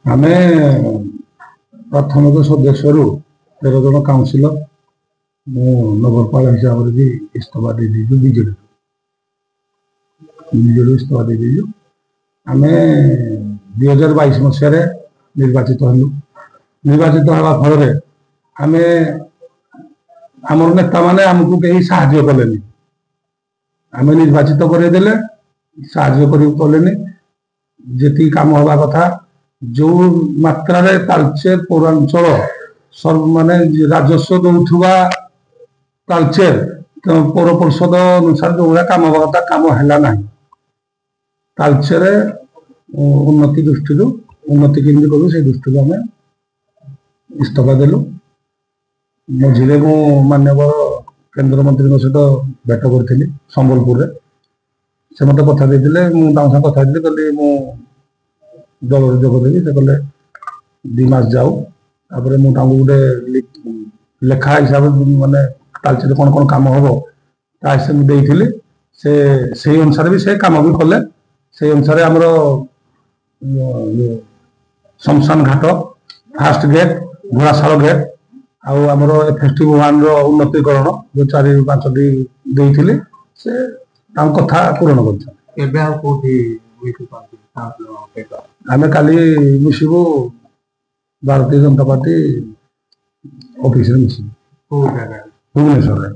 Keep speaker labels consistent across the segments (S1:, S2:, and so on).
S1: ଆମେ ପ୍ରାଥମିକ ସଦସ୍ୟରୁ 13 ଜଣ କାଉନସିଲର ମୁଁ ନଗରପାଳ ହିସାବରେ ବି ଇସ୍ତଫା ଦେଇଦେଇଛୁ ବିଜେଡିରୁ ଇସ୍ତଫା ଦେଇଦେଇଛୁ। ଆମେ 2022 ମସିହାରେ ନିର୍ବାଚିତ ହେଲୁ। ନିର୍ବାଚିତ ହେବା ଫଳରେ ଆମେ ଆମର ନେତାମାନେ ଆମକୁ କେହି ସାହାଯ୍ୟ କଲେନି। ଆମେ ନିର୍ବାଚିତ କରେଇଦେଲେ, ସାହାଯ୍ୟ କଲେନି। ଯେତିକି କାମ ହେବା କଥା, ଯୋଉ ମାତ୍ରାରେ ତାଳଚେର ପୌରାଞ୍ଚଳ ମାନେ ରାଜସ୍ୱ ଦଉଥିବା ତାଳଚେର ପୌର ପରିଷଦ ଅନୁସାରେ ଯୋଉଭଳିଆ କାମ ହେବା କଥା କାମ ହେଲା ନାହିଁ। ତାଳଚେର ଉନ୍ନତି ଦୃଷ୍ଟିରୁ ଉନ୍ନତି କେମିତି କରୁ ସେଇ ଦୃଷ୍ଟିରୁ ଆମେ ଇସ୍ତଫା ଦେଲୁ। ମଝିରେ ମୁଁ ମାନ୍ୟବର କେନ୍ଦ୍ରମନ୍ତ୍ରୀଙ୍କ ସହିତ ଭେଟ କରିଥିଲି ସମ୍ବଲପୁରରେ। ସେ ମତେ କଥା ଦେଇଥିଲେ, ମୁଁ ତାଙ୍କ ସାଙ୍ଗେ କଥା ହେଇଥିଲି, କହିଲି ମୁଁ ଦଳରେ ଯୋଗ ଦେବି। ସେ କହିଲେ 2 ମାସ ଯାଉ, ତାପରେ ମୁଁ ତାଙ୍କୁ ଗୋଟେ ଲେଖା ହିସାବରେ ମାନେ ତାଳଚେର କଣ କଣ କାମ ହବ ତା ହିସାବରେ ଦେଇଥିଲି। ସେଇ ଅନୁସାରେ ବି ସେ କାମ ବି କଲେ। ସେଇ ଅନୁସାରେ ଆମର ଶମଶାନ ଘାଟ, ଫାଷ୍ଟ ଗେଟ୍, ଘୋଡ଼ାଶାଳ ଗେଟ୍, ଆଉ ଆମର FST1 ର ଉନ୍ନତିକରଣ ଯୋଉ 4-5ଟି ଦେଇଥିଲି, ସେ ତାଙ୍କ କଥା ପୂରଣ କରିଛନ୍ତି।
S2: ଏବେ ଆଉ କୋଉଠି
S1: ଆମେ କାଲି ମିଶିବୁ ଭାରତୀୟ ଜନତା ପାର୍ଟି ଅଫିସରେ ମିଶିବୁ ଭୁବନେଶ୍ୱରରେ।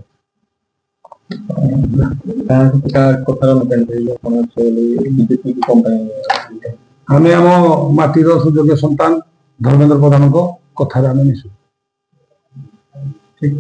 S1: ଆମେ ଆମ ମାଟିର ସୁଯୋଗ୍ୟ ସନ୍ତାନ ଧର୍ମେନ୍ଦ୍ର ପ୍ରଧାନଙ୍କ କଥାରେ ଆମେ ମିଶୁ।
S2: ଠିକ।